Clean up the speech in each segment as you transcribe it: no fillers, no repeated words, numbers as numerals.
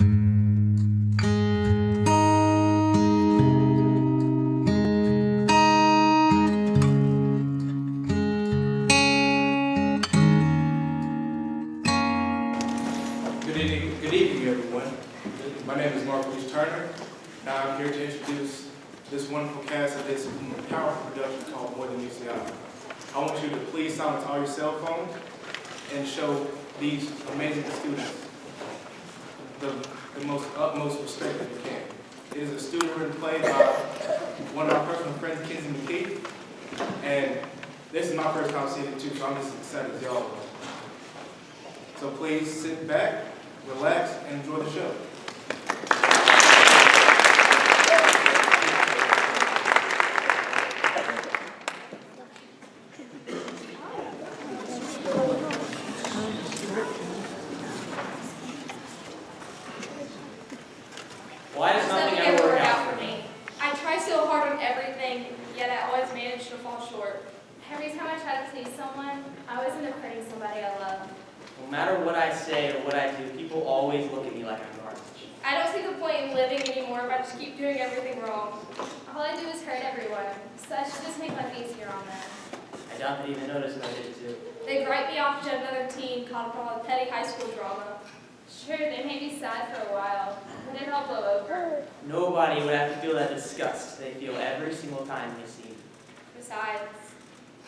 Good evening, everyone. My name is Marquise Turner. Now I'm here to introduce this wonderful cast of this powerful production called More Than UCI. I want you to please silence all your cell phones and show these amazing students the utmost respect that you can. It is a student-written play by one of our personal friends, Kensie McKee, and this is my first time seeing it too, so I'm just excited as y'all are. So please sit back, relax, and enjoy the show. Why does nothing ever work out for me? I try so hard on everything, yet I always manage to fall short. Every time I try to please someone, I always end up hurting somebody I love. No matter what I say or what I do, people always look at me like I'm garbage. I don't see the point in living anymore if I just keep doing everything wrong. All I do is hurt everyone, so I should just make life easier on them. I doubt they even notice what I did too. They write me off to another teen caught up on petty high school drama. Sure, they may be sad for a while, but then I'll blow over. Nobody would have to feel that disgust they feel every single time they see me. Besides,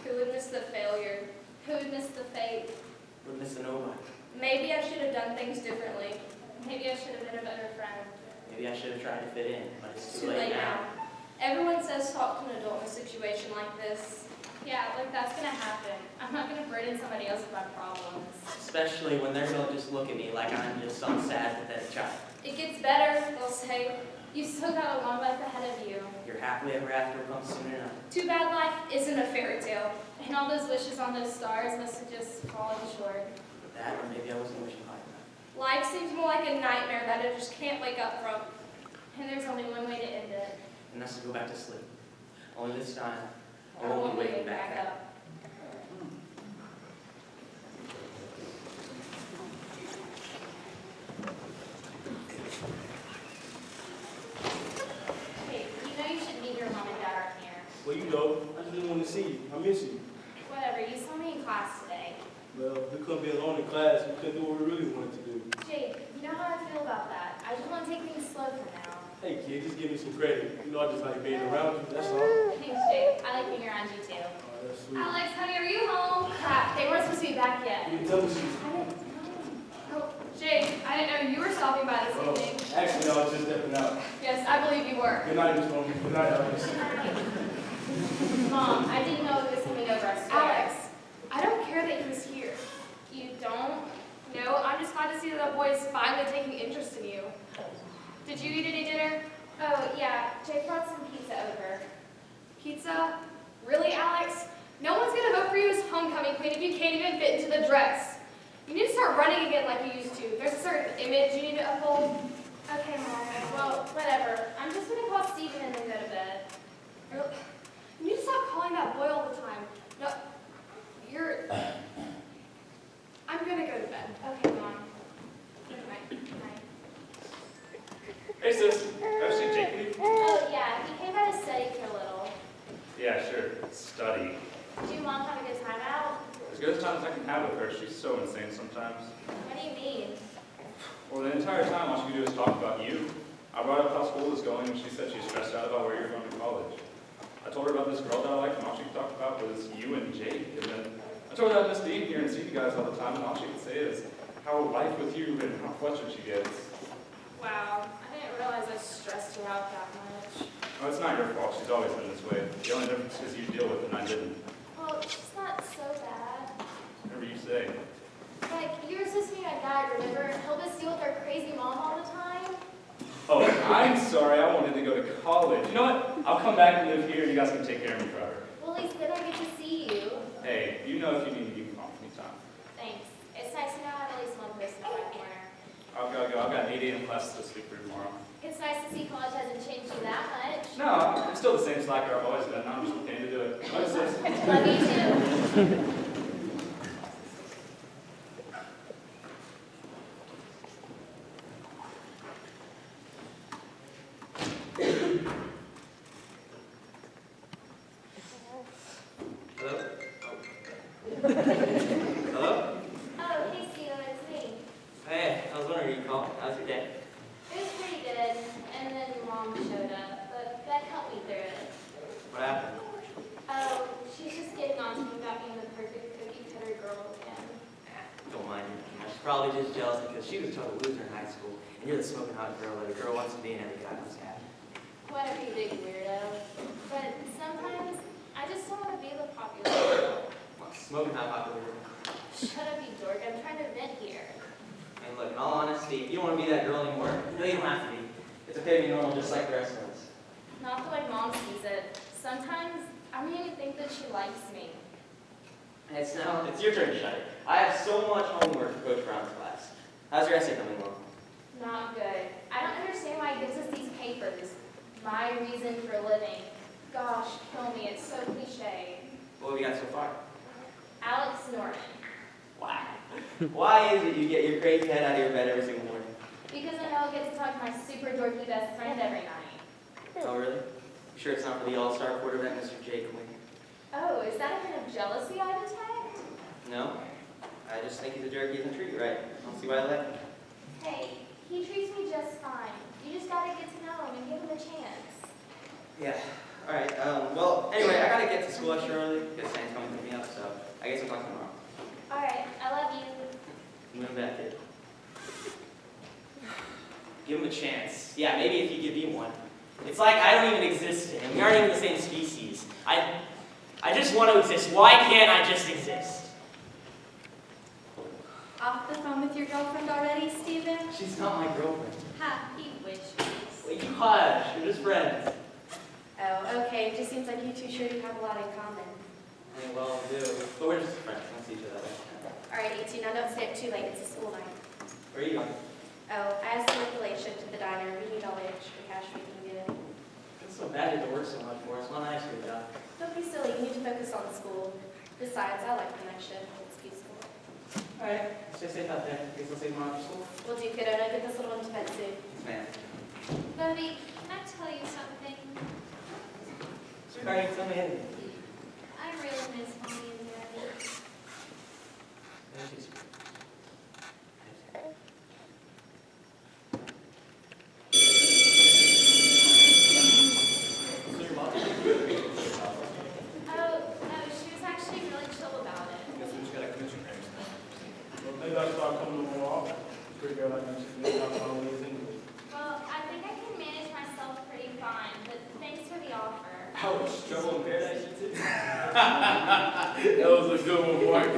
who would miss the failure? Who would miss the fate? Would miss a nobody. Maybe I should have done things differently. Maybe I should have been a better friend. Maybe I should have tried to fit in, but it's Too late now. Everyone says talk to an adult in a situation like this. Yeah, like that's gonna happen. I'm not gonna burden somebody else with my problems. Especially when they're going to just look at me like I'm just some sad, pathetic child. It gets better, they'll say. You've still got a long life ahead of you. Your happily ever after will come soon enough. Too bad life isn't a fairy tale, and all those wishes on those stars must have just fallen short. That, or maybe I wasn't wishing hard enough. Life seems more like a nightmare that I just can't wake up from. And there's only one way to end it. And that's to go back to sleep. Only this time, I I won't won't be wake waking back back up. up. Hey, you know you should meet your mom and dad aren't here. Well, you know, I just didn't want to see you. I miss you. Whatever, you saw me in class today. Well, we couldn't be alone in class. We couldn't do what we really wanted to do. Jake, you know how I feel about that. I just want to take things slow for now. Hey, kid, just give me some credit. You know, I just like being around you. That's all. Thanks, Jake. I like being around you too. Oh, that's sweet. Alex, honey, are you home? Crap, they weren't supposed to be back yet. You can tell me she's... I didn't know. Oh, Jake, I didn't know you were stopping by this evening. Actually, no, I was just stepping out. Yes, I believe you were. Good night, Miss Holmes. Good night, Alex. Mom, I didn't know he was coming over, I swear. Alex, I don't care that he was here. You don't? No, I'm just glad to see that that boy is finally taking interest in you. Did you eat any dinner? Oh, yeah. Jake brought some pizza over. Pizza? Really, Alex? No one's gonna vote for you as homecoming queen if you can't even fit into the dress. You need to start running again like you used to. There's a certain image you need to uphold. Okay, Mom. Well, whatever. I'm just gonna call Steven and then go to bed. You need to stop calling that boy all the time. No, you're... I'm gonna go to bed. Okay, Mom. Good night. Good night. Hey sis, have you seen Jake leave? Oh, yeah. He came by to study for a little. Yeah, sure. Study. Did you and Mom have a good time out? As good as times I can have with her, she's so insane sometimes. What do you mean? Well, the entire time all she could do is talk about you. I brought up how school was going and she said she's stressed out about where you're going to college. I told her about this girl that I liked and all she could talk about was you and Jake. And then I told her I missed being here and seeing you guys all the time and all she could say is how life with you and how flustered she gets. Wow. I didn't realize I stressed you out that much. Oh, it's not your fault. She's always been this way. The only difference is you deal with it and I didn't. Well, it's not so bad. Whatever you say. Like, you were supposed to be my dad, remember? Help us deal with our crazy mom all the time? Oh, I'm sorry. I wanted to go to college. You know what? I'll come back and live here and you guys can take care of me forever. Well, at least then I get to see you. Hey, you know if you need me, you can call me anytime. Thanks. It's nice to know I have at least one person in my corner. I've got to go. I've got 8 a.m. classes this week for tomorrow. It's nice to see college hasn't changed you that much. No, I'm still the same slacker I've always been. I'm just looking to do it. What is this? Love you too. you called. How's your day? It was pretty good, and then Mom showed up, but that helped me through it. What happened? Oh, she's just getting on to me about being the perfect cookie-cutter girl again. Don't mind her. She's probably just jealous because she was a total loser in high school, and you're the smoking hot girl that a girl wants to be and every guy wants to have. Whatever, you big weirdo. But sometimes, I just don't want to be the popular girl. Well, smoking hot popular. Shut up, you dork. I'm trying to vent here. And look, in all honesty, if you don't want to be that girl anymore, no, you don't have to be. It's okay to be normal just like the rest of us. Not the way Mom sees it. Sometimes, I don't even think that she likes me. It's your turn to shine. I have so much homework for Coach Brown's class. How's your essay coming along? Not good. I don't understand why he gives us these papers. My reason for living. Gosh, kill me. It's so cliche. What have you got so far? Alex Norman. Wow. Why is it you get your crazy head out of your bed every single morning? Because I know I'll get to talk to my super dorky best friend every night. Oh, really? You sure it's not for the all-star quarterback, Mr. Jake Quinn? Oh, is that a kind of jealousy I detect? No. I just think he's a jerk. He doesn't treat you right. I don't see why I left him. Hey, he treats me just fine. You just gotta get to know him and give him a chance. Yeah. All right. Well, anyway, I gotta get to school extra early because Sam's coming to pick me up, so I guess I'll talk tomorrow. Alright, I love you. Moving back, kid. Give him a chance. Yeah, maybe if you give me one. It's like I don't even exist to him. We aren't even the same species. I just want to exist. Why can't I just exist? Off the phone with your girlfriend already, Steven? She's not my girlfriend. Ha, he wishes. Wait, you hush. We're just friends. Oh, okay. It just seems like you two sure do have a lot in common. I mean, well, we do. But we're just friends. We don't see each other that way. All right, you two, now don't stay up too late. It's a school night. Where are you going? Oh, I asked the relation to the diner. We need all the extra cash we can get. It's so bad you have to work so much for us. Why not ask you a job? Don't be silly. You need to focus on school. Besides, I like the night shift. It's peaceful. All right. Stay safe out there. Guess I'll see you tomorrow after school. We'll do, kiddo. Now get this little one to bed soon. Yes, ma'am. Bubby, can I tell you something? Sweetheart, tell me anything. I really miss Mommy and Daddy. Oh, no, she was actually really chill about it. Guess we just gotta commit your parents now. Well, maybe I start coming to more often. Pretty girl like you should know how always English. Well, I think I can manage myself pretty fine, but thanks for the offer. Ouch. Trouble in paradise, you two? That was a good one, Mark.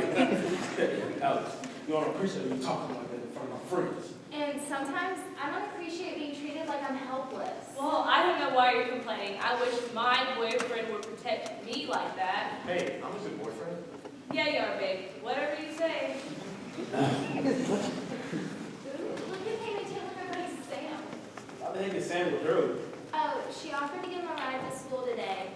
Alex, you don't appreciate me talking like that in front of my friends. And sometimes I don't appreciate being treated like I'm helpless. Well, I don't know why you're complaining. I wish my boyfriend would protect me like that. Hey, I'm just a boyfriend. Yeah, you are, babe. Whatever you say. Look at Amy Taylor, everybody's Sam. I think it's Sam with her. Oh, she offered to give him a ride to school today.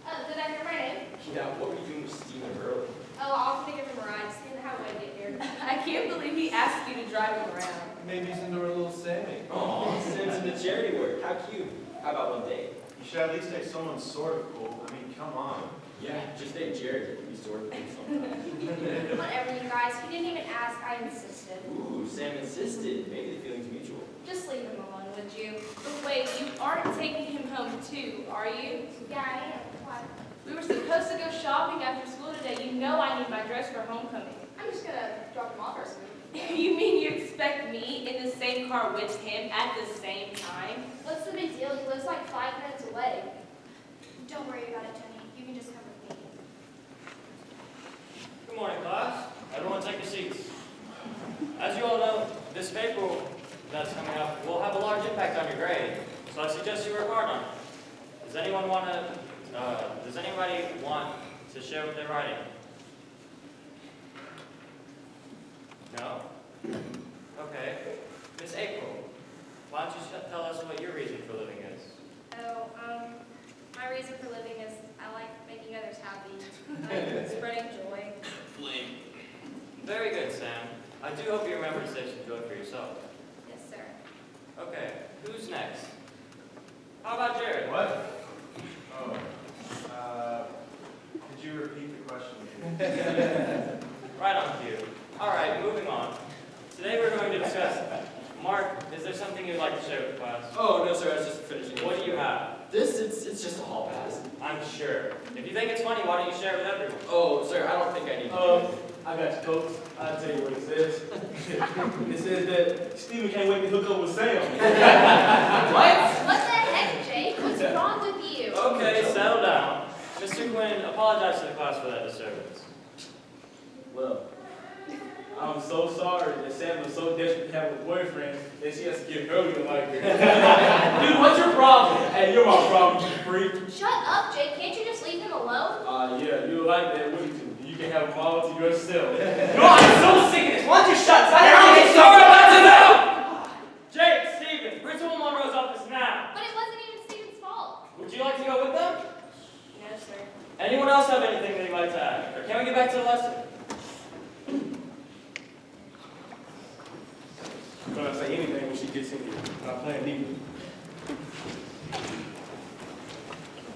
Oh, did I hear my name? Yeah, what were you doing with Steven early? Oh, I offered to give him a ride. Just didn't know how to get here. I can't believe he asked you to drive him around. Maybe he's into her little Sammy. Aw, Sam's into charity work. How cute. How about one day? You should at least take someone sort of cool. I mean, come on. Yeah, just date Jared. He's sort of sometimes. Whatever, you guys. He didn't even ask. I insisted. Ooh, Sam insisted. Maybe the feeling's mutual. Just leave him alone, would you? But wait, you aren't taking him home too, are you? Yeah, I am. What? We were supposed to go shopping after school today. You know I need my dress for homecoming. I'm just gonna drop him off or something. You mean you expect me in the same car with him at the same time? What's the big deal? He lives like 5 minutes away. Don't worry about it, Tony. You can just come with me. Good morning, class. Everyone take your seats. As you all know, this paper that's coming up will have a large impact on your grade, so I suggest you work hard on it. Does anybody want to share what they're writing? No? Okay. Miss April, why don't you tell us what your reason for living is? Oh, my reason for living is I like making others happy. I like spreading joy. Very good, Sam. I do hope you remember to save some joy for yourself. Yes, sir. Okay, who's next? How about Jared? What? Oh, could you repeat the question? Right on cue. All right, moving on. Today we're going to discuss Mark something you'd like to share with the class? Oh, no, sir, I was just finishing. What do you have? It's just a hall pass. I'm sure. If you think it's funny, why don't you share it with everyone? Oh, sir, I don't think I need to. I got you, folks. I'll tell you what it says. It says that Steven can't wait to hook up with Sam. What? What the heck, Jake? What's wrong with you? Okay, settle down. Mr. Quinn, apologize to the class for that disturbance. Well, I'm so sorry that Sam was so desperate to have a boyfriend that she has to get Hurley to like her. Dude, what's your problem? Hey, you're my problem, you freak. Shut up, Jake. Can't you just leave him alone? Yeah, you like that, wouldn't you? You can have them all to yourself. No, I'm so sick of this. Why don't you shut up? I'm sorry about to know! Jake, Stephen, Principal Monroe's office now. But it wasn't even Steven's fault. Would you like to go with them? No, sir. Anyone else have anything they'd like to add? Or can we get back to the lesson? I'm gonna say anything when she gets in here. I'm not playing deep.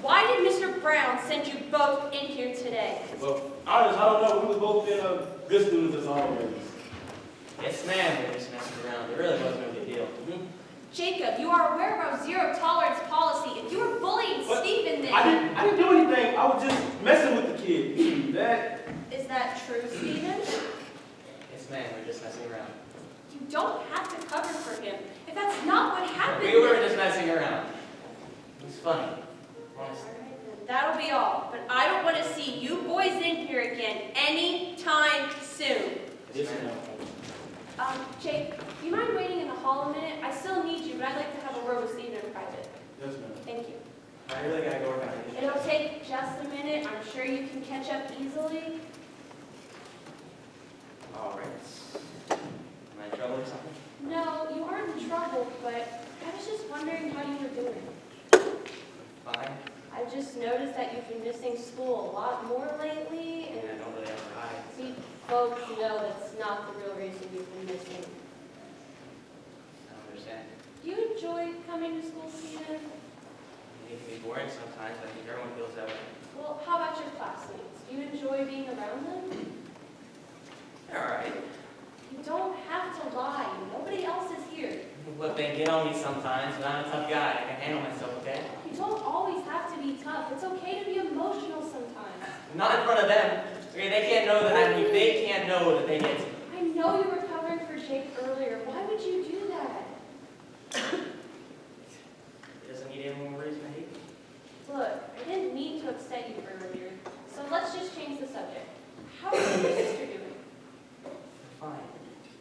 Why did Mr. Brown send you both in here today? Well, honest, I don't know. We was both been good students as always. Yes, ma'am, we're just messing around. It really wasn't a big deal. Jacob, you are aware of our zero tolerance policy. If you were bullying What? Stephen, then I didn't do anything. I was just messing with the kid. That is that true, Stephen? Yes, ma'am, we're just messing around. You don't have to cover for him. If that's not what happened, We were just messing around. It was funny. Honestly. that'll be all. But I don't want to see you boys in here again anytime soon. Yes, ma'am. Jake, do you mind waiting in the hall a minute? I still need you, but I'd like to have a word with Stephen in private. yes, ma'am. Thank you. I really gotta go work on it. It'll take just a minute. I'm sure you can catch up easily. All right. Am I in trouble or something? No, you aren't in trouble, but I was just wondering how you were doing. Fine. I've just noticed that you've been missing school a lot more lately, And I and don't really have to hide. see, folks know that's not the real reason you've been missing. I don't understand. Do you enjoy coming to school, Stephen? It can be boring sometimes. I think everyone feels that way. Well, how about your classmates? Do you enjoy being around them? All right. You don't have to lie. Nobody else is here. Look, they get on me sometimes, but I'm a tough guy. I can handle myself, okay? You don't always have to be tough. It's okay to be emotional sometimes. Not in front of them. Okay, they can't know that I'm weak. They can't know that they get to me. I know you were covering for Jake earlier. Why would you do that? It doesn't need any more reason to hate me. Look, I didn't mean to upset you earlier, so let's just change the subject. How is your sister doing? Fine.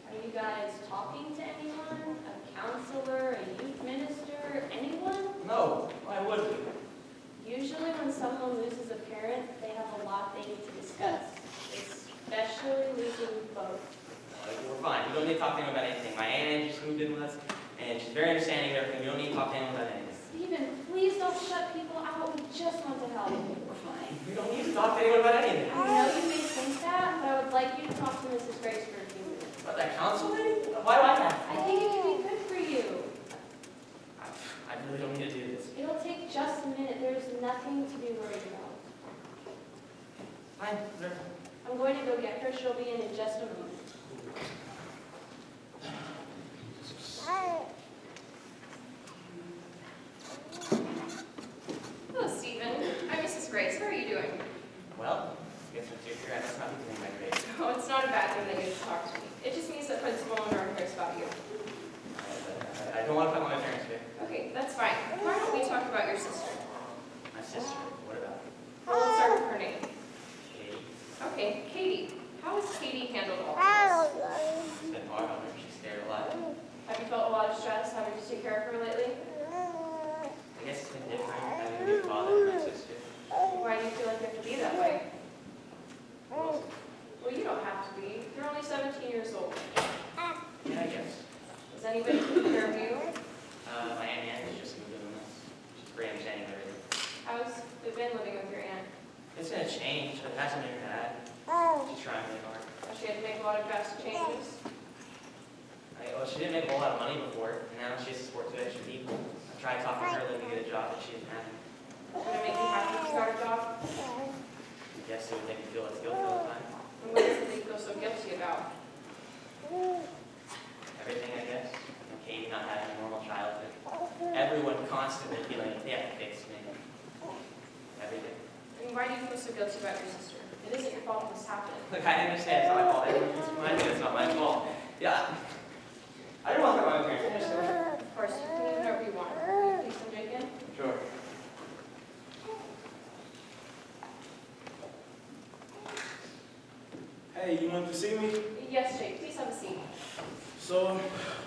Are you guys talking to anyone? A counselor, a youth minister, anyone? No, why would we? Usually when someone loses a parent, they have a lot they need to discuss, especially losing both. Like, we're fine. We don't need to talk to anyone about anything. My aunt just moved in with us, and she's very understanding of everything. We don't need to talk to anyone about anything. Stephen, please don't shut people out. We just want to help. We're fine. We don't need to talk to anyone about anything. I know you may think that, but I would like you to talk to Mrs. Grace for a few minutes. What, that counsel lady? Why do I have to? I think it could be good for you. I really don't need to do this. It'll take just a minute. There's nothing to be worried about. Fine. Sure. I'm going to go get her. She'll be in just a moment. Hello, Stephen. I'm Mrs. Grace. How are you doing? Well, I guess since you're here, I must not be doing my grade. Oh, it's not a bad thing that you get to talk to me. It just means that Principal Monroe cares about you. I don't want to talk about my parents here. Okay, that's fine. Why don't we talk about your sister? My sister. What about her? Well, let's start with her name. Katie? Okay, Katie. How has Katie handled all of this? It's been hard on her. She's scared a lot. Have you felt a lot of stress having to take care of her lately? I guess it's been different having a new father and my sister. Why do you feel like you have to be that way? Well, Well, you don't have to be. You're only 17 years old. yeah, I guess. Does anybody take care of you? My aunt Anne's just moved in with us. She's pretty understanding of everything. How's it been living with your aunt? It's been a change, but it hasn't been bad. She's trying really hard. Has she had to make a lot of drastic changes? Well, she didn't make a whole lot of money before, and now she has to support two extra people. I tried talking to her, letting me get a job that she didn't have. Would it make you happy if you got a job? I guess it would make me feel less guilty all the time. And what is it that you feel so guilty about? Everything, I guess. And Katie not having a normal constantly feeling like they have to fix me. Every day. I mean, why do you feel so guilty about your sister? It isn't your fault this happened. Look, I understand it's not my fault. Everyone keeps reminding me it's not my fault. Yeah. I don't want to talk about my parents. Of course, you can do whatever you want. Please come, Jake, in. Sure. Hey, you wanted to see me? Yes, Jake, please have a seat. So,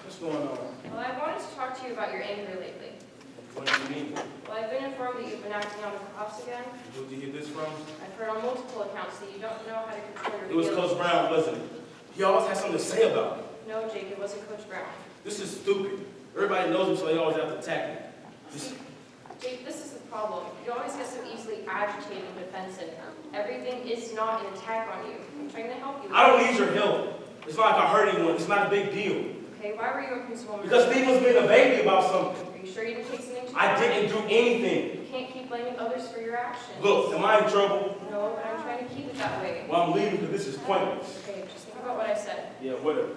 what's going on? Well, I wanted to talk to you about your anger lately. What do you mean? Well, I've been informed that you've been acting out of the house again. Who did you hear this from? I've heard on multiple accounts that you don't know how to control your It was feelings. Coach Brown, wasn't it? He always had something to say about it. No, Jake, it wasn't Coach Brown. This is stupid. Everybody knows him, so they always have to attack him. Jake, this is the problem. You always get so easily agitated and defensive. Everything is not an attack on you. I'm trying to help you. I don't need your help. It's not like I hurt anyone. It's not a big deal. Okay, why were you open to woman? Because Steven's being a baby about something. Are you sure you didn't take something too I far? didn't do anything. You can't keep blaming others for your actions. Look, am I in trouble? No, but I'm trying to keep it that way. Well, I'm leaving because this is pointless. Okay, just think about what I said. Yeah, whatever.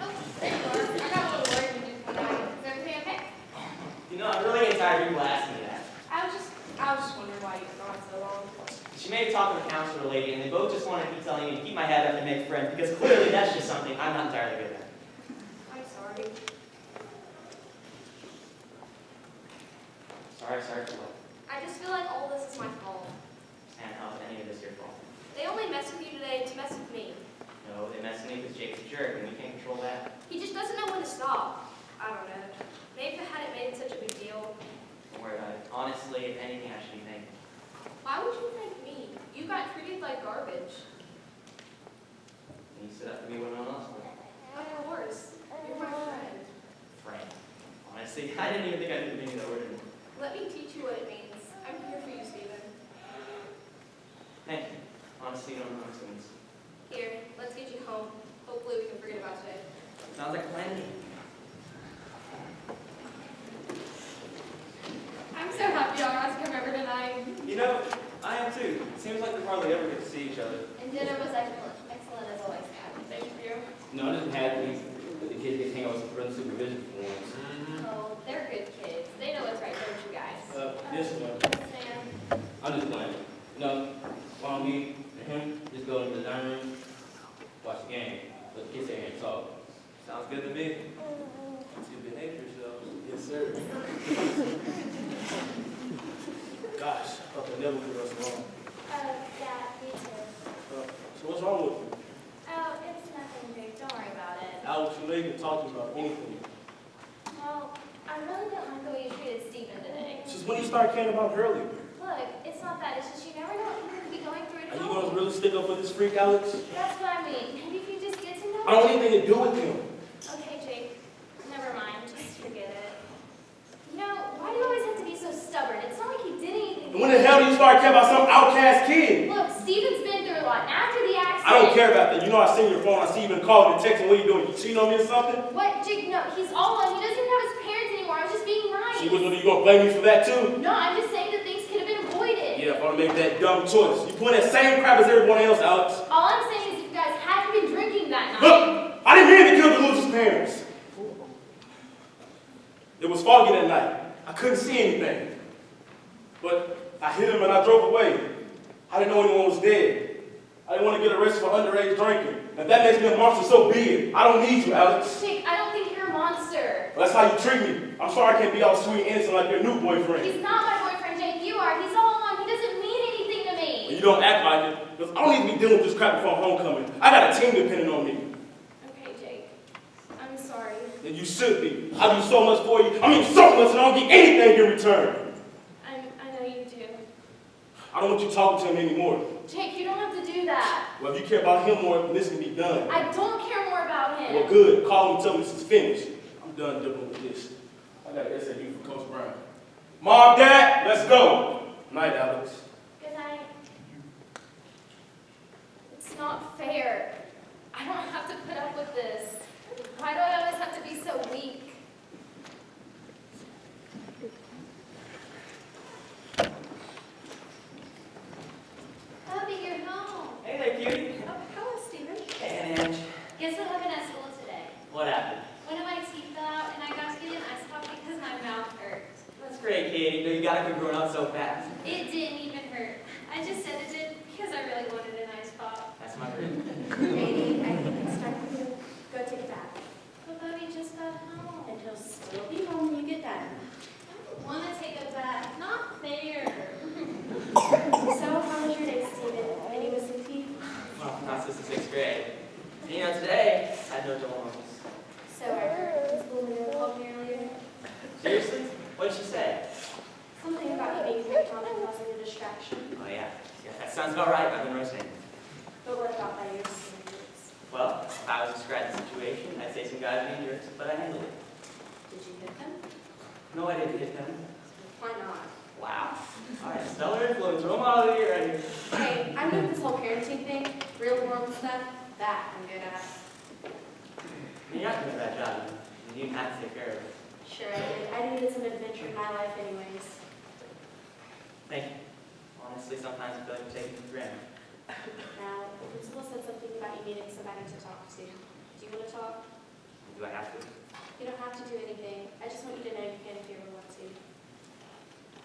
Oh, there you are. I got a little worried when you come back. Is everything okay? You know, I'm really getting tired of people asking me that. I was just wondering why you've gone so long. She made a talk with a counselor lady, and they both just wanted to keep telling me to keep my head up and make friends, because clearly that's just something I'm not entirely good at. I'm sorry. Sorry for what? I just feel like all this is my fault. And how is any of this your fault? They only messed with you today to mess with me. No, they messed with me because Jake's a jerk, and we can't control that. He just doesn't know when to stop. I don't know. Maybe if I hadn't made it such a big deal. Don't worry about it. Honestly, if anything, I should be thankful. Why would you thank me? You got treated like garbage. And you stood up for me when no one else would. Of course. You're my friend. Friend. Honestly, I didn't even think I knew the meaning of that word anymore. Let me teach you what it means. I'm here for you, Stephen. Thank you. Honestly, you don't know what it means. Here, let's get you home. Hopefully we can forget about today. Sounds like a plan to me. I'm so happy y'all got to come over tonight. You know, I am too. It seems like we hardly ever get to see each other. And dinner was excellent. Excellent as always. Thank you. No, I just had these, the kids get to hang out with some parental supervision for once. Oh, they're good kids. They know what's right, don't you guys? Yes, ma'am. Sam. I'm just playing. You know, while me and him just go into the dining room, watch the game, let the kids sit here and talk. Sounds good to me. Once you behave yourselves. Yes, sir. Gosh, I thought they never put us wrong. Yeah, me too. So what's wrong with you? Oh, it's nothing big. Don't worry about it. Alex, you late to talk to me about anything. Well, I really don't like the way you treated Stephen today. Since when you started caring about Hurley? Look, it's not that. It's just you never know what people could be going through Are at you home. going to really stick up for this freak, Alex? That's what I mean. Maybe if you just get to know I don't want anything to do with him. Okay, Jake. Never mind. Just forget it. You know, why do you always have to be so stubborn? It's not like he did anything. And when the hell do you start caring about some outcast kid? Look, Stephen's been through a lot. And after the accident... I don't care about that. You know I see your phone. I see you been calling and texting. What are you doing? You cheating on me or something? What, Jake? No, he's all alone. He doesn't even have his parents anymore. I was just being nice. See, what you going to blame me for that too? No, I'm just saying that things could have been avoided. Yeah, if I make that dumb choice. You pulling that same crap as everyone else, Alex. All I'm saying is if you guys hadn't been drinking that night... Look, I didn't mean to kill the loser's parents. It was foggy that night. I couldn't see anything. But I hit him and I drove away. I didn't know anyone was dead. I didn't want to get arrested for underage drinking. If that makes me a monster, so be it. I don't need you, Alex. Jake, I don't think you're a monster. Well, that's how you treat me. I'm sorry I can't be all sweet and innocent like your new boyfriend. He's not my boyfriend, Jake. You are. He's all alone. He doesn't mean anything to Well, me. you don't act like it. Because I don't need to be dealing with this crap before homecoming. I got a team depending on me. Okay, Jake. I'm sorry. And you should be. I do so much for you. I mean so much and I don't get anything in return. I know you do. I don't want you talking to him anymore. Jake, you don't have to do that. Well, if you care about him more, then this can be done. I don't care more about him. Well, good. Call him and tell me this is finished. I'm done dealing with this. I got an SAU for Coach Brown. Mom, Dad, let's go. Night, Alex. Good night. It's not fair. I don't have to put up with this. Why do I always have to be so weak? Bubby, you're home. Hey there, cutie. Oh, hello, Stephen. Hey, Ange. Guess what happened at school today? What happened? One of my teeth fell out and I got to get an ice pop because my mouth hurt. That's great, Katie. You got to be growing up so fast. It didn't even hurt. I just said it did because I really wanted an ice pop. That's my dream. Katie, I think it's time for you to go take a bath. But Bobby just got home. And he'll still be home when you get done. I don't want to take a bath. Not fair. So, how was your day, Steven? Any missing teeth? Well, not since the 6th grade. And, you know, today, I had no double moments. So, I heard Principal Leo called me earlier. Seriously? What did she say? Something about you being picked on and causing a distraction. Oh, yeah. Yeah, that sounds about right. I've been roasting. But what about by your standards? Well, if I was to describe the situation, I'd say some guys being jerks, but I handled it. Did you hit them? No, I didn't hit them. Why not? Wow. All right, stellar influence. Role model of the year right here. Hey, I'm good at this whole parenting thing, real world stuff. That I'm good at. You're not doing a bad job. You didn't have to take care of it. Sure, I did. I needed some adventure in my life anyways. Thank you. Honestly, sometimes I feel like I'm taking it for granted. Now, the principal said something about you needing somebody to talk to. Do you want to talk? Do I have to? You don't have to do anything. I just want you to know you can if you ever want to.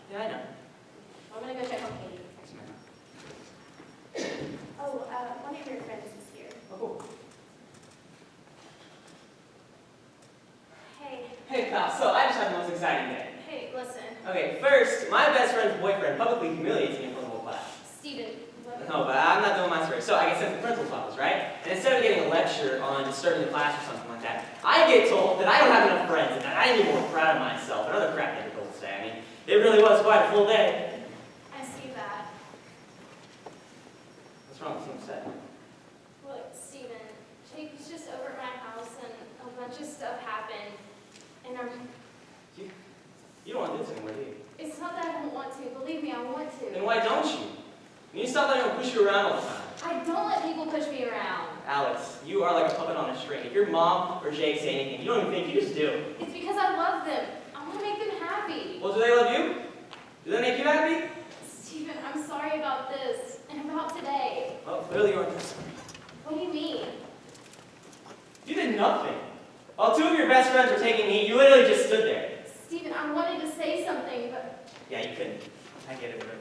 Yeah, I know. I'm going to go check on Katie. Thanks, man. Oh, one of your friends is here. Oh, cool. Hey, Hey, pal. So, I just had the most exciting day. hey, listen. Okay, first, my best friend's boyfriend publicly humiliates me in front of the whole class. Steven, what? No, but I'm not doing my story. So I get sent to the principal's office, right? And instead of getting a lecture on disturbing the class or something like that, I get told that I don't have enough friends and that I need to be more proud of myself and other crap they were told to say. I mean, it really was quite a full day. I see that. What's wrong with what you said? Look, Steven, Jake was just over at my house and a bunch of stuff happened. And You don't want to do this anymore, do you? it's not that I don't want to. Believe me, I want to. Then why don't you? You need to stop letting them push you around all the time. I don't let people push me around. Alex, you are like a puppet on a string. If your mom or Jake say anything, you don't even think, you just do. It's because I love them. I want to make them happy. Well, do they love you? Do they make you happy? Steven, I'm sorry about this and about today. Well, clearly you aren't. What do you mean? You did nothing. While two of your best friends were taking heat, you literally just stood there. Steven, I wanted to say something, but Yeah, you couldn't. I get it, whatever.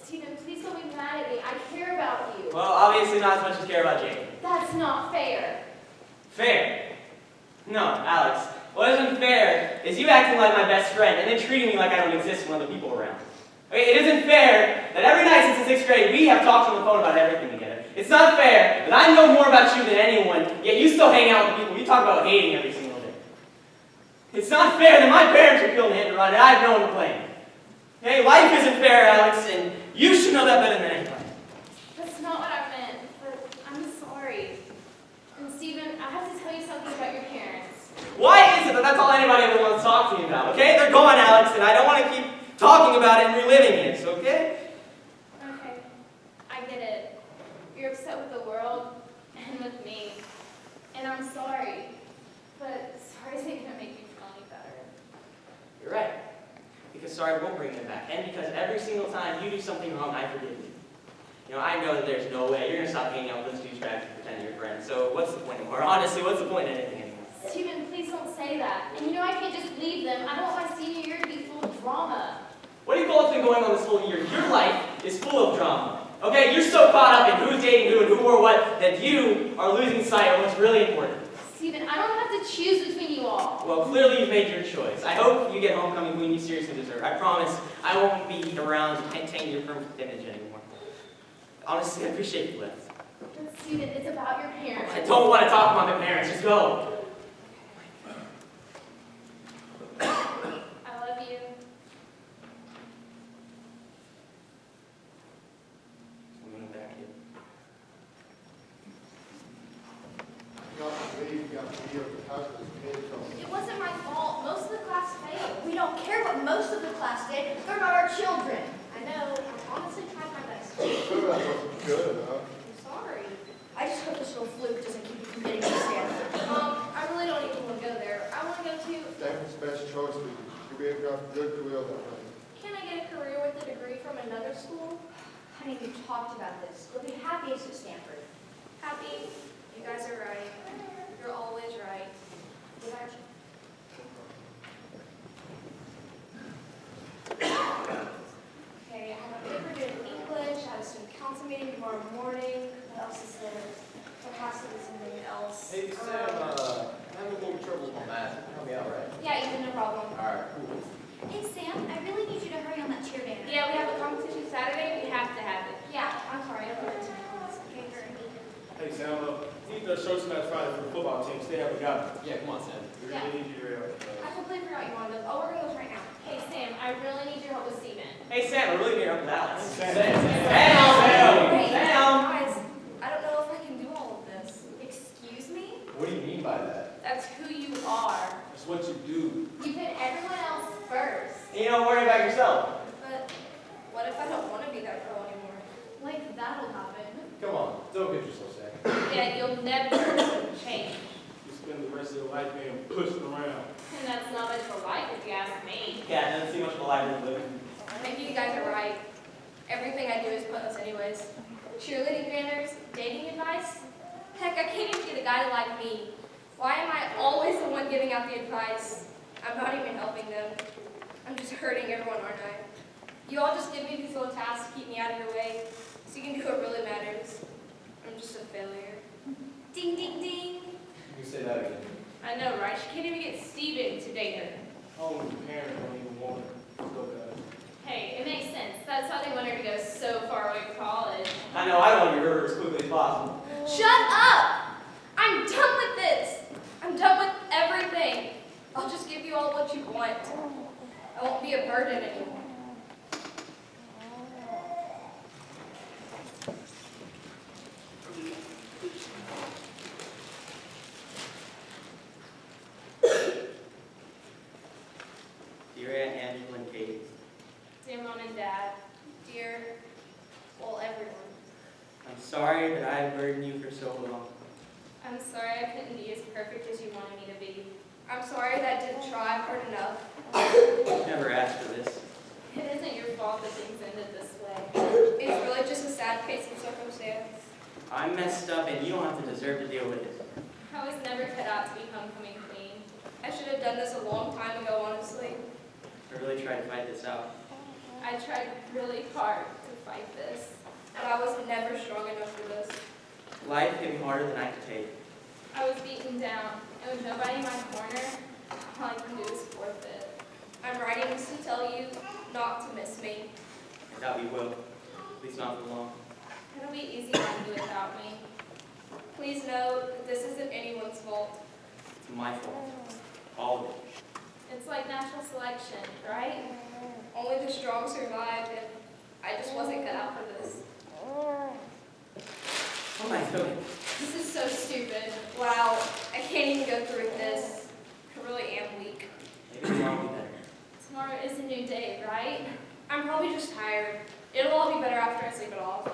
Steven, please don't be mad at me. I care about you. Well, obviously not as much as care about Jake. That's not fair. Fair? No, Alex. What isn't fair is you acting like my best friend and then treating me like I don't exist when other people are around. Okay, it isn't fair that every night since the 6th grade we have talked on the phone about everything together. It's not fair that I know more about you than anyone, yet you still hang out with people you talk about hating every single day. It's not fair that my parents are killed in a hit and run and I have no one to blame. Hey, life isn't fair, Alex, and you should know that better than anyone. That's not what I meant, but I'm sorry. And Steven, I have to tell you something about your parents. Why is it that that's all anybody ever wants to talk to me about, okay? They're gone, Alex, and I don't want to keep talking about it and reliving it, okay? Okay, I get it. You're upset with the world and with me. And I'm sorry. But sorry isn't going to make you feel any better. You're right. Because sorry won't bring them back. And because every single time you do something wrong, I forgive you. You know, I know that there's no way you're going to stop hanging out with those douchebags and pretending you're friends. So what's the point anymore? Honestly, what's the point in anything anymore? Steven, please don't say that. And you know I can't just leave them. I don't want my senior year to be full of drama. What do you call what's been going on this whole year? Your life is full of drama. Okay? You're so caught up in who's dating who and who wore what that you are losing sight of what's really important. Steven, I don't have to choose between you all. Well, clearly you've made your choice. I hope you get homecoming queen you seriously deserve. I promise I won't be around to maintain your firm image anymore. Honestly, I appreciate you, Liz. But Steven, it's about your parents. I don't want to talk about my parents. Just go. I love you. I'm going back here. You got to leave, you got to be at the house with the kids on. It wasn't my fault. Most of the class failed. We don't care what most of the class did. They're not our children. I know. I honestly tried my best. Sure, that wasn't good enough. I'm sorry. I just hope this little fluke doesn't keep you from getting to Stanford. I really don't even want to go there. I want to go to... Stanford's best choice for you. You'll be able to have good career that way. Can I get a career with a degree from another school? Honey, we've talked about this. You'll be happiest at Stanford. Happy. You guys are right. You're always right. Sam, I'm having a little trouble with my math. Help me out, right? Yeah, Ethan, no problem. Alright, cool. Hey, Sam, I really need you to hurry on that chair banner. Yeah, we have a competition Saturday. We have to have it. Yeah, I'm sorry. I'll give it to you. Okay, hurry. Hey, Sam, need the shirts match Friday for the football team. They haven't got it. Yeah, come on, Sam. We really need your help. I completely forgot you wanted those. I'll work on those right now. Hey, Sam, I really need your help with Steven. Hey, Sam, I really need your help with Alex. Sam. Sam! Wait, Sam! guys, I don't know if I can do all of this. Excuse me? What do you mean by that? That's who you are. That's what you do. You put everyone else first. And you don't worry about yourself. But what if I don't want to be that girl anymore? Like, that'll happen. Come on, don't get yourself sad. Yeah, you'll never change. You spend the rest of your life being pushed around. And that's not much for life if you ask me. Yeah, it doesn't seem much of a life worth living. Maybe you guys are right. Everything I do is pointless anyways. Cheerleading banners, dating advice. Heck, I can't even get a guy to like me. Why am I always the one giving out the advice? I'm not even helping them. I'm just hurting everyone, aren't I? You all just give me these little tasks to keep me out of your way, so you can do what really matters. I'm just a failure. Ding, ding, ding. You can say that again. I know, right? She can't even get Steven to date her. Oh, the parents don't even want it. So bad. Hey, it makes sense. That's why they want her to go so far away from college. I know, I don't want to get rid of her as quickly as possible. Shut up! I'm done with this. I'm done with everything. I'll just give you all what you want. I won't be a burden anymore. Dear Aunt Angela and Katie, Dear Mom and Dad, dear, well, everyone. I'm sorry that I have burdened you for so long. I'm sorry I couldn't be as perfect as you wanted me to be. I'm sorry that I didn't try hard enough. I never asked for this. It isn't your fault that things ended this way. It's really just a sad case of circumstance. I'm messed up and you don't have to deserve to deal with it. I was never cut out to be homecoming queen. I should have done this a long time ago, honestly. I really tried to fight this out. I tried really hard to fight this, but I was never strong enough for this. Life can be harder than I could take. I was beaten down, and with nobody in my corner, all I can do is forfeit. I'm writing this to tell you not to miss me. I doubt you will. At least not for long. It'll be easy on you without me. Please know that this isn't anyone's fault. It's my fault. All of it. It's like natural selection, right? Only the strong survive, and I just wasn't cut out for this. What am I doing? This is so stupid. Wow, I can't even go through with this. I really am weak. Maybe tomorrow will be better. Tomorrow is a new day, right? I'm probably just tired. It'll all be better after I sleep it off.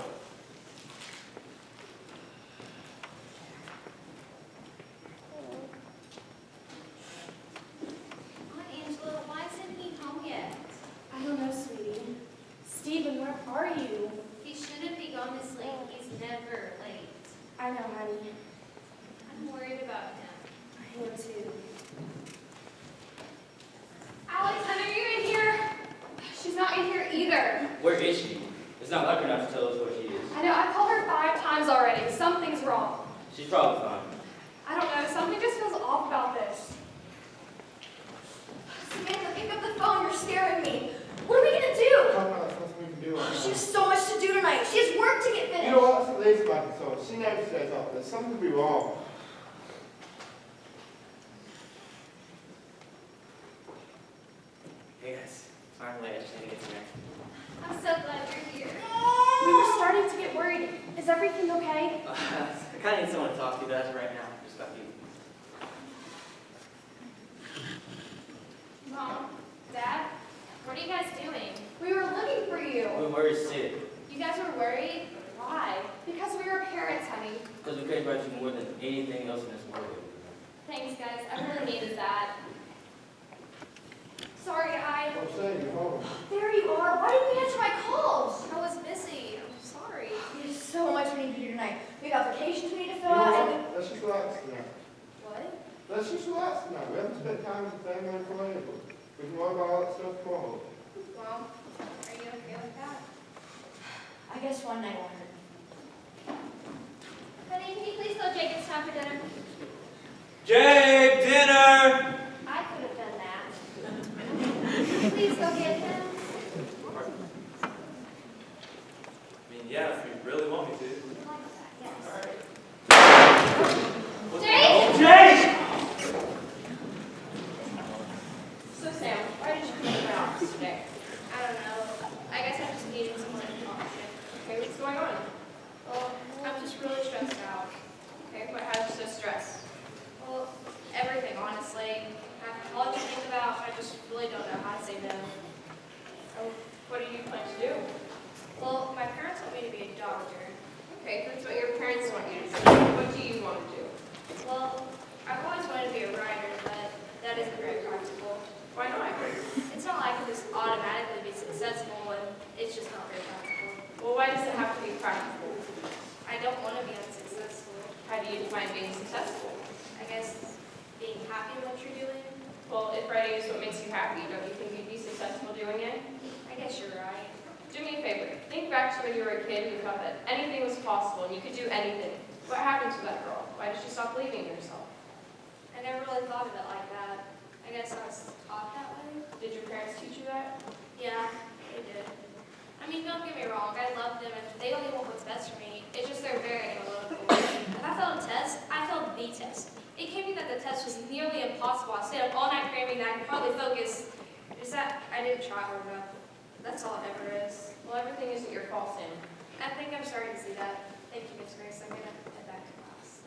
Aunt Angela, why isn't he home yet? I don't know, sweetie. Steven, where are you? He shouldn't be gone this late. He's never late. I know, honey. I'm worried about him. I am too. Alex, honey, are you in here? She's not in here either. Where is she? It's not like her not to tell us where she is. I know, I called her 5 times already. Something's wrong. She's probably fine. I don't know, something just feels off about this. Samantha, pick up the phone, you're scaring me. What are we gonna do? Come on, there's nothing we can do. She has so much to do tonight. She has work to get You finished. know what? That's what Lazy Mike told us. She never says all this. Something could be wrong. Hey guys, finally I just need to get to there. I'm so glad you're here. We were starting to get worried. Is everything okay? I kind of need someone to talk to, but as of right now, just got you. Mom, Dad, what are you guys doing? We were looking for you. Where is Sid? You guys were worried? Why? Because we were parents, honey. Because we care about you more than anything else in this world. Thanks, guys. I really needed that. Sorry, I'm saying you're home. There you are. Why didn't you answer my calls? I was busy. I'm sorry. There's so much we need to do tonight. We have applications we need to You fill know out. what? Let's just relax tonight. What? Let's just relax tonight. We haven't spent time with the family and friends. We can worry about all that stuff tomorrow. Mom, are you okay with that? I guess one night won't hurt. Honey, can you please tell Jake it's time for dinner? Jake, dinner! I could have done that. Please go get him. I mean, yeah, if you really want me to. Jake? Jake! So Sam, why did you come to my office today? I don't know. I guess I'm just needing someone to talk to. Okay, what's going on? Well, I'm just really stressed out. Okay, what has you so stressed? Well, everything, honestly. I have college to think about. I just really don't know how to say no. Oh, what do you plan to do? Well, my parents want me to be a doctor. Okay, that's what your parents want you to do. What do you want to do? Well, I've always wanted to be a writer, but that isn't very practical. Why not? It's not like I can just automatically be successful, and it's just not very practical. Well, why does it have to be practical? I don't want to be unsuccessful. How do you define being successful? I guess being happy in what you're doing. Well, if writing is what makes you happy, don't you think you'd be successful doing it? I guess you're right. Do me a favor. Think back to when you were a kid and you thought that anything was possible and you could do anything. What happened to that girl? Why did she stop believing in herself? I never really thought of it like that. I guess I was taught that way. Did your parents teach you that? Yeah, they did. I mean, don't get me wrong. I love them, and they only want what's best for me. It's just they're very analytical. If I failed a test, I failed the test. It came to me that the test was nearly impossible. I stayed up all night cramming that I could hardly focus. It's that I didn't try hard enough. That's all it ever is. Well, everything isn't your fault, Sam. I think I'm starting to see that. Thank you, Miss Grace. I'm going to head back to class.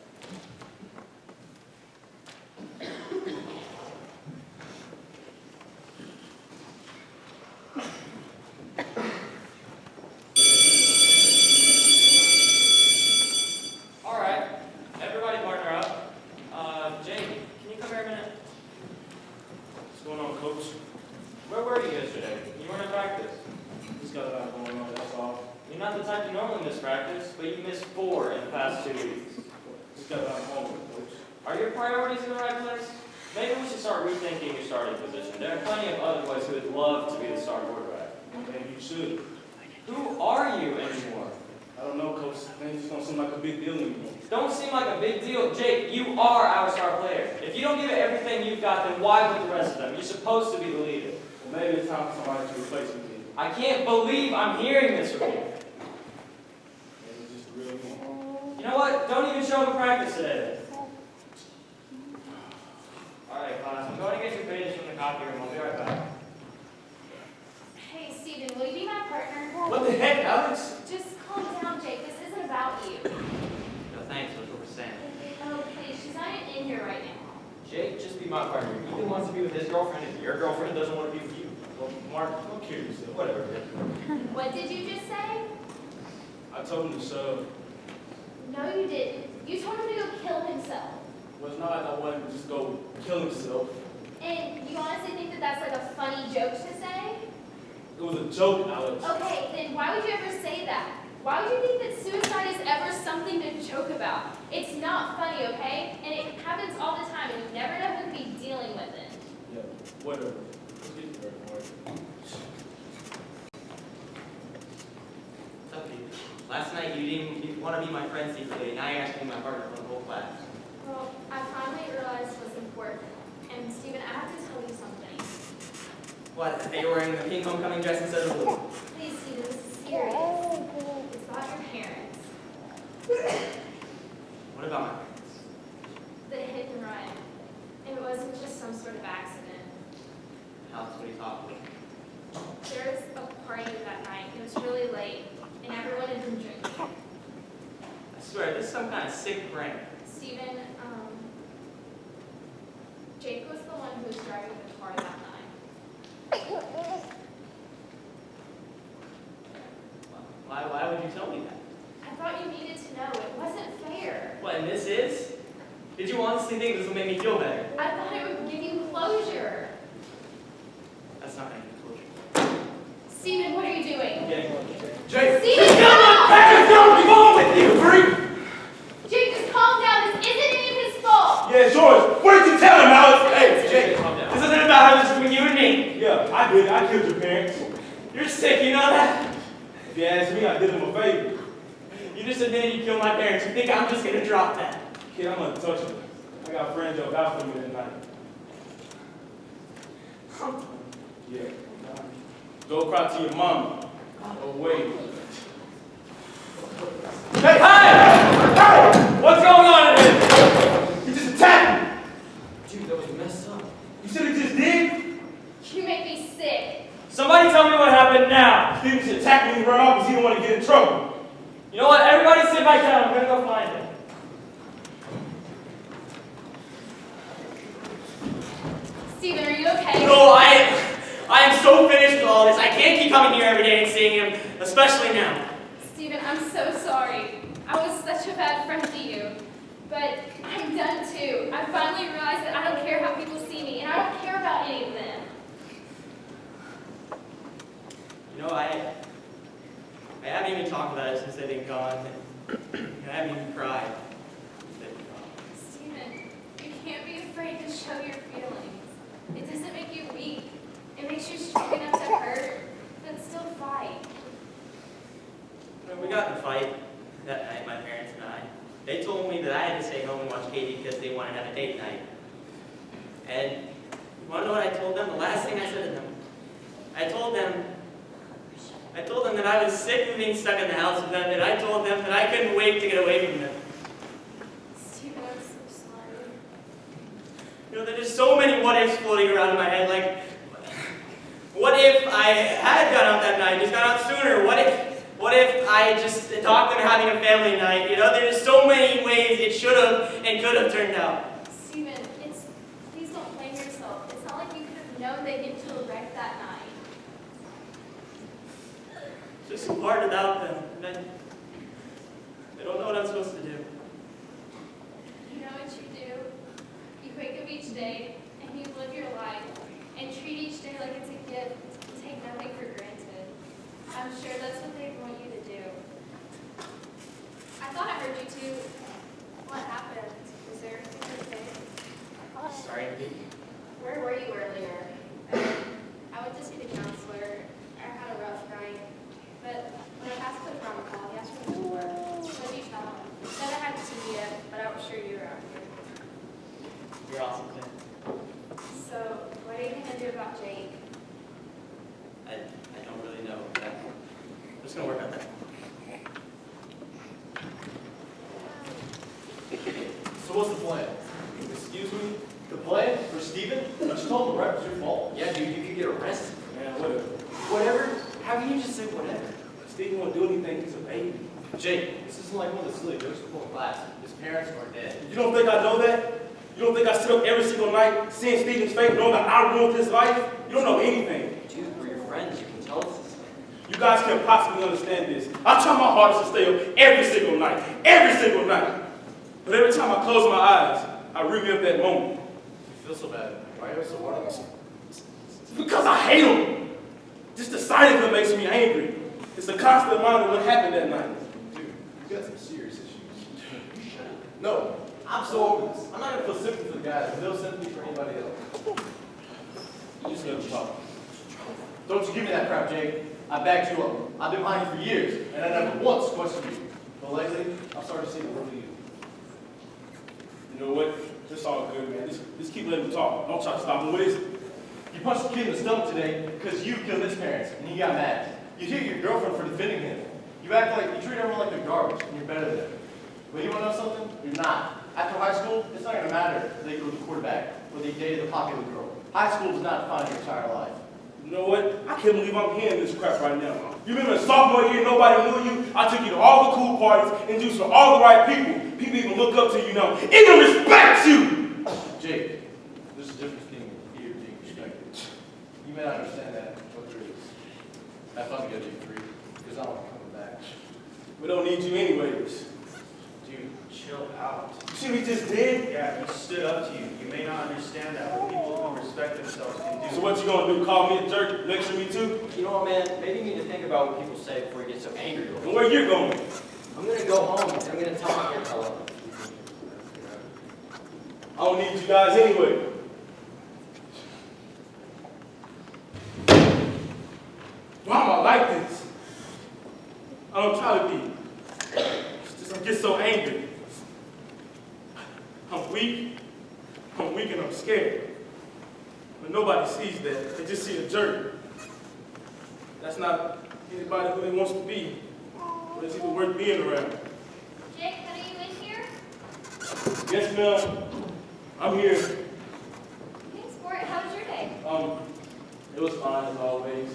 All right, everybody partner up. Jake, can you come here a minute? What's going on, Coach? Where were you yesterday? You weren't at practice. Just got a lot going on, that's all. You're not the type to normally miss practice, but you missed 4 in the past 2 weeks. Just got a lot going on, Coach. Are your priorities in the right place? Maybe we should start rethinking your starting position. There are plenty of other boys who would love to be the star quarterback. Maybe you should. Who are you anymore? I don't know, Coach. Things just don't seem like a big deal anymore. Don't seem like a big deal. Jake, you are our star player. If you don't give it everything you've got, then why with the rest of them? You're supposed to be the leader. Well, maybe it's time for somebody to replace me. I can't believe I'm hearing this from you. Maybe it's just a real one. You know what? Don't even show up at practice today. All right, class. I'm going to get your pages from the copy room. I'll be right back. Hey, Steven, will you be my partner? What the heck, Alex? Just calm down, Jake. This isn't about you. No thanks, that's what we're saying. Oh, please, she's not in here right now. Jake, just be my partner. Ethan wants to be with his girlfriend, and your girlfriend doesn't want to be with you. Well, Mark, don't kill yourself. Whatever. What did you just say? I told him to shut up. No, you didn't. You told him to go kill himself. Well, it's not like I wanted him to just go kill himself. And you honestly think that that's like a funny joke to say? It was a joke, Alex. Okay, then why would you ever say that? Why would you think that suicide is ever something to joke about? It's not funny, okay? And it happens all the time, and you never know who could be dealing with it. Yeah, whatever. Let's get to work, Mark. What's up, dude? Last night you didn't want to be my friend secretly, and now you're asking me my partner for the whole class. Well, I finally realized what's important. And Steven, I have to tell you something. What, that you're wearing the pink homecoming dress instead of blue? Please, Steven, this is serious. It's about your parents. What about my parents? The hit and run. It wasn't just some sort of accident. Alex, what are you talking about? There was a party that night. It was really late, and everyone had been drinking. I swear, this is some kind of sick prank. Steven, Jake was the one who was driving the car that night. Why would you tell me that? I thought you needed to know. It wasn't fair. What, and this is? Did you honestly think this would make me feel better? I thought it would give you closure. That's not making closure. Steven, what are you doing? Jake! Steven, Come on! What's wrong with you, freak? Jake, just calm down. This isn't any of his fault. Yeah, George, what did you tell him, Alex? Hey, Jake. Calm down. This isn't about how this is between you and me. Yeah, I did. I killed your parents. You're sick, you know that? If you ask me, I did him a favor. You just admitted you killed my parents. You think I'm just gonna drop that? Kid, I'm untouchable. I got friends that vouch for me that night. Yeah. Go cry to your mama. Oh, wait. Hey! Hey! What's going on in here? He just attacked me. Dude, that was messed up. You said he just did? You make me sick. Somebody tell me what happened now. He just attacked me and run off because he didn't want to get in trouble. You know what? Everybody sit back down. I'm gonna go find him. Steven, are you okay? No, I am so finished with all this. I can't keep coming here every day and seeing him, especially now. Steven, I'm so sorry. I was such a bad friend to you. But I'm done too. I finally realized that I don't care how people see me, and I don't care about any of them. You know, I haven't even talked about it since they've been gone. I haven't even cried. Steven, you can't be afraid to show your feelings. It doesn't make you weak. It makes you strong enough to hurt, but still fight. We got in a fight that night, my parents and I. They told me that I had to stay home and watch Katie because they wanted to have a date night. And you want to know what I told them? The last thing I said to them, I told them that I was sick of being stuck in the house with them, and I told them that I couldn't wait to get away from them. Steven, I'm so sorry. You know, there's just so many what ifs floating around in my head. Like, what if I had gone out that night, just gone out sooner? What if I just talked them having a family night? You know, there's so many ways it should have and could have turned out. Steven, please don't blame yourself. It's not like you could have known they'd get to a wreck that night. It's just so hard without them. And then I don't know what I'm supposed to do. You know what you do? You wake up each day and you live your life and treat each day like it's a gift and take nothing for granted. I'm sure that's what they want you to do. I thought I heard you two. What happened? Was there anything okay? Sorry, Where were you earlier? I went to see the counselor. I had a rough night. But when I passed the prom call, he asked me to work. What did you tell him? He said I hadn't seen you yet, but I was sure you were out here. you're awesome, Tim. So, what are you going to do about Jake? I don't really know. I'm just gonna work on that. So what's the plan? Excuse me? The plan for Steven? You just told him the wreck was your fault. Yeah, dude, you could get arrested. Man, whatever. Whatever? How can you just say whatever? Steve won't do anything. He's a baby. Jake, this isn't like one of the silly jokes before class. His parents are dead. You don't think I know that? You don't think I sit up every single night seeing Steven's face, knowing that I ruined his life? You don't know anything. Dude, we're your friends. You can tell us this. You guys can't possibly understand this. I try my hardest to stay up every single night. Every single night. But every time I close my eyes, I relive that moment. You feel so bad. Why are you so hard on us? It's because I hate him. Just the sight of him makes me angry. It's a constant reminder of what happened that night. Dude, you got some serious issues. No, I'm so over this. I'm not gonna feel sympathy for the guys, but no sympathy for anybody else. You just let him talk. Don't you give me that crap, Jake. I backed you up. I've been behind you for years, and I never once questioned you. But lately, I'm starting to see the real you. You know what? It's all good, man. Just keep letting him talk. Don't try to stop him. What is it? You punched the kid in the stomach today because you killed his parents, and he got mad. You hit your girlfriend for defending him. You act like you treat everyone like they're garbage, and you're better than them. But you want to know something? You're not. After high school, it's not going to matter if they go to the quarterback or they dated a popular girl. High school does not define your entire life. You know what? I can't believe I'm hearing this crap right now. You remember in sophomore year, nobody knew you? I took you to all the cool parties, introduced you to all the right people. People even look up to you now, even respect you! Jake, there's a difference between fear and being respected. You may not understand that, but there is. Have fun together, you three, because I don't want to come back. We don't need you anyways. Dude, chill out. You see what he just did? Yeah, he stood up to you. You may not understand that, but people who respect themselves can do So what you gonna do? Call me a jerk? Lecture me too? You know what, man? Maybe you need to think about what people say before you get so angry. And where you going? I'm gonna go home and I'm gonna tell my parents I love them. I don't need you guys anyway. Why am I like this? I don't try to be. It's just I get so angry. I'm weak. I'm weak and I'm scared. But nobody sees that. They just see a jerk. That's not anybody who they wants to be. But it's even worth being around. Jake, are you in here? Yes, ma'am. I'm here. Thanks for it. How was your day? It was fine as always.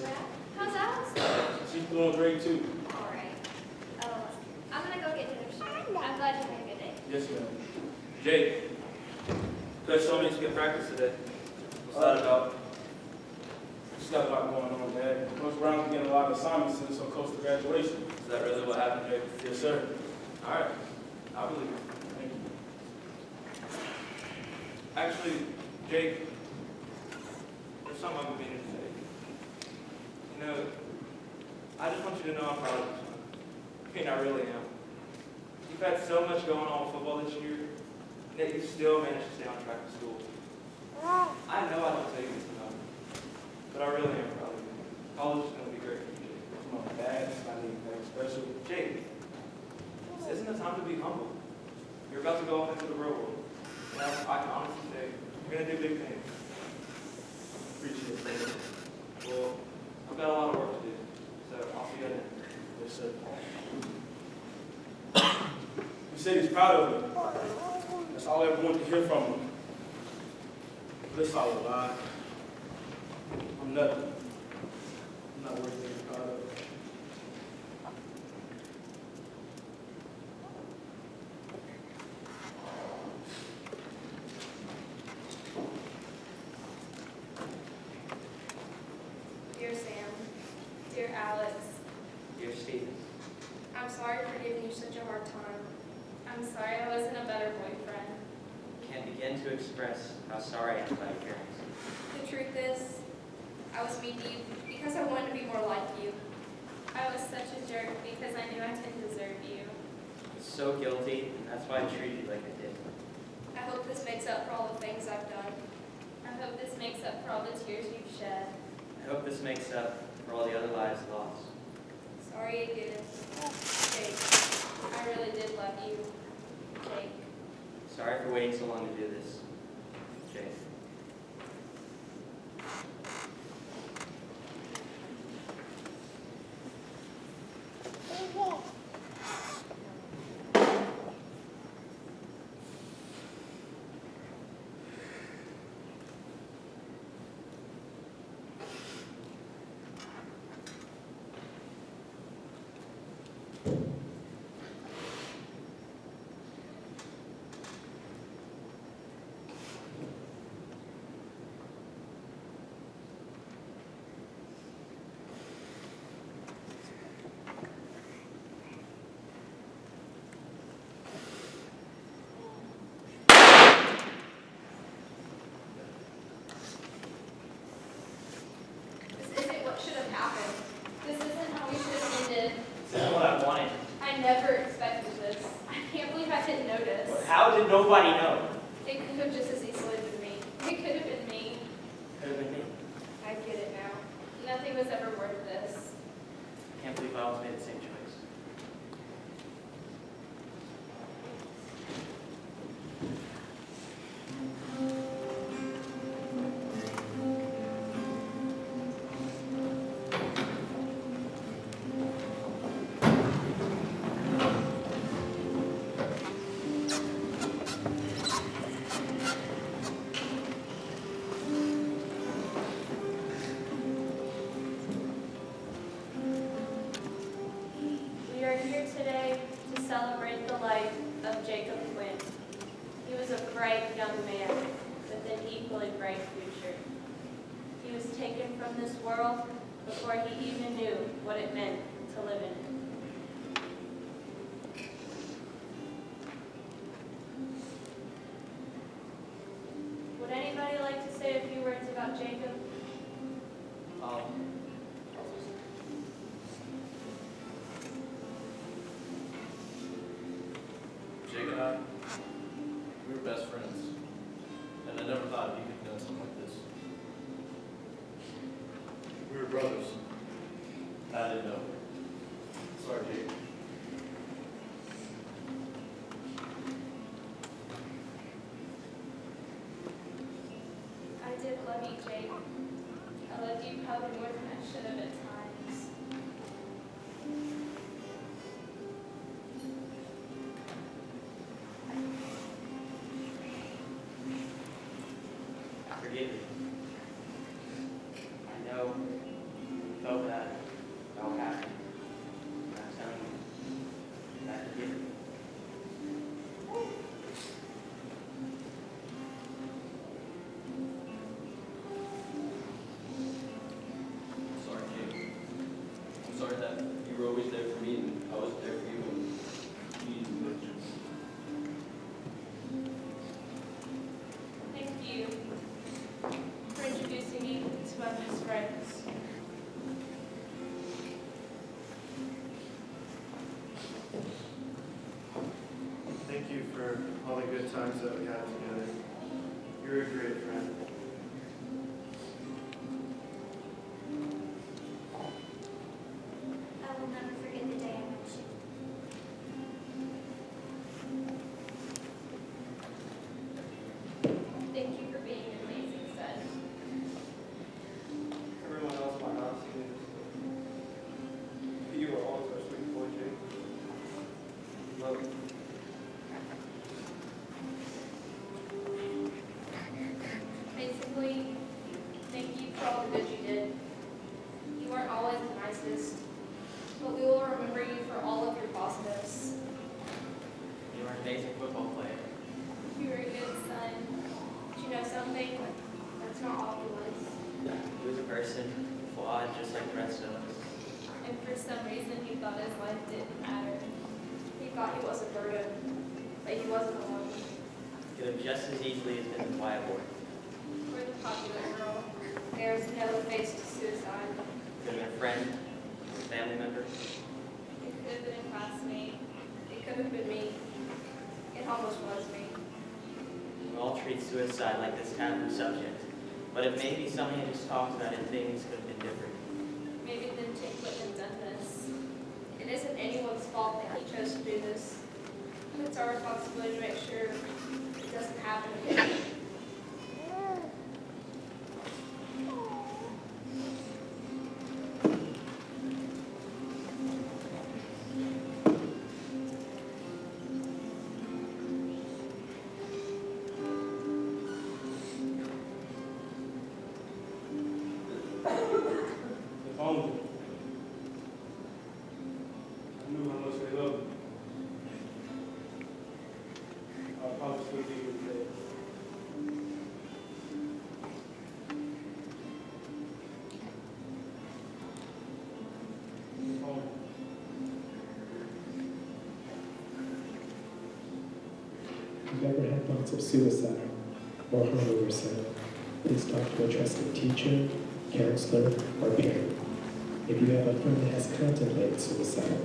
How's Alex? She's doing great too. All right. I'm gonna go get dinner soon. I'm glad you had a good day. Yes, ma'am. Jake, Coach told me to skip practice today. What's that about? Just got a lot going on, Dad. Coach Brown's getting a lot of assignments since so close to graduation. Is that really what happened, Jake? Yes, sir. All right, I believe it. Thank you. Actually, Jake, there's something I've been meaning to say. You know, I just want you to know I'm proud of you, son. I mean, I really am. You've had so much going on with football this year, yet you still managed to stay on track with school. I know I don't tell you this enough, but I really am proud of you. College is going to be great for you, Jake. Come on, Dad. It's not anything special. Jake, this isn't the time to be humble. You're about to go off into the real world. And I can honestly say, you're going to do big things. Appreciate it. Well, I've got a lot of work to do, so I'll see you then. Yes, sir. He said he's proud of me. That's all I ever wanted to hear from him. But it's all a lie. I'm nothing. I'm not worth being proud of. Dear Sam, dear Alex, Dear Stephen, I'm sorry for giving you such a hard time. I'm sorry I wasn't a better boyfriend. can't begin to express how sorry I am about your parents. The truth is, I was mean to you because I wanted to be more like you. I was such a jerk because I knew I didn't deserve you. I was so guilty, and that's why I treated you like I did. I hope this makes up for all the things I've done. I hope this makes up for all the tears you've shed. I hope this makes up for all the other lives lost. Sorry it didn't. Jake, I really did love you. Jake. Sorry for waiting so long to do this, Jake. This isn't what should have happened. This isn't how we should have ended. This isn't what I wanted. I never expected this. I can't believe I didn't notice. How did nobody know? It could have just as easily been me. It could have been me. Could have been me. I get it now. Nothing was ever worth this. I can't believe I always made the same choice. We are here today to celebrate the life of Jacob Quinn. He was a bright young man with an equally bright future. He was taken from this world before he even knew what it meant to live in it. Would anybody like to say a few words about Jacob? Jake and I, we were best friends. And I never thought he could have done something like this. We were brothers. I didn't know. Sorry, Jake. love you, Jake. I love you probably more than I should have at times. Forgive me. I know you felt that it all happened. I'm telling you, I forgive you. I'm sorry, Jake. I'm sorry that you were always there for me and I wasn't there for you when you needed me most. Thank you for introducing me to my best friends. Thank you for all the good times that we had together. You're a great friend. I will never forget the day I met you. Thank you for being an amazing son. Everyone else might not see it. But you are always our sweet boy, Jake. Love you. Basically, thank you for all the good you did. You weren't always the nicest, but we will remember you for all of your positives. You are an amazing football player. You were a good son. But you know something? That's not all he was. He was a person, flawed just like the rest of us. And for some reason, he thought his life didn't matter. He thought he was a burden, but he wasn't alone. Could have just as easily as been the quiet boy. Or the popular girl. There's no face to suicide. Could have been a friend, a family member. It could have been a classmate. It could have been me. It almost was me. We all treat suicide like this taboo subject. But if maybe somebody had just talked about it, things could have been different. Maybe then Jake wouldn't have done this. It isn't anyone's fault that he chose to do this. It's our responsibility to make sure it doesn't happen again. If only I knew how much they loved me, I'd probably still be with them. If only. If you've ever had thoughts of suicide or harming yourself, please talk to a trusted teacher, counselor, or parent. If you have a friend that has contemplated suicide,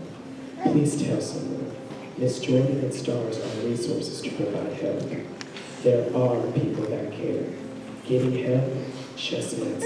please tell someone. Miss Jordan and STARS are resources to provide help. There are people that care. Getting help just means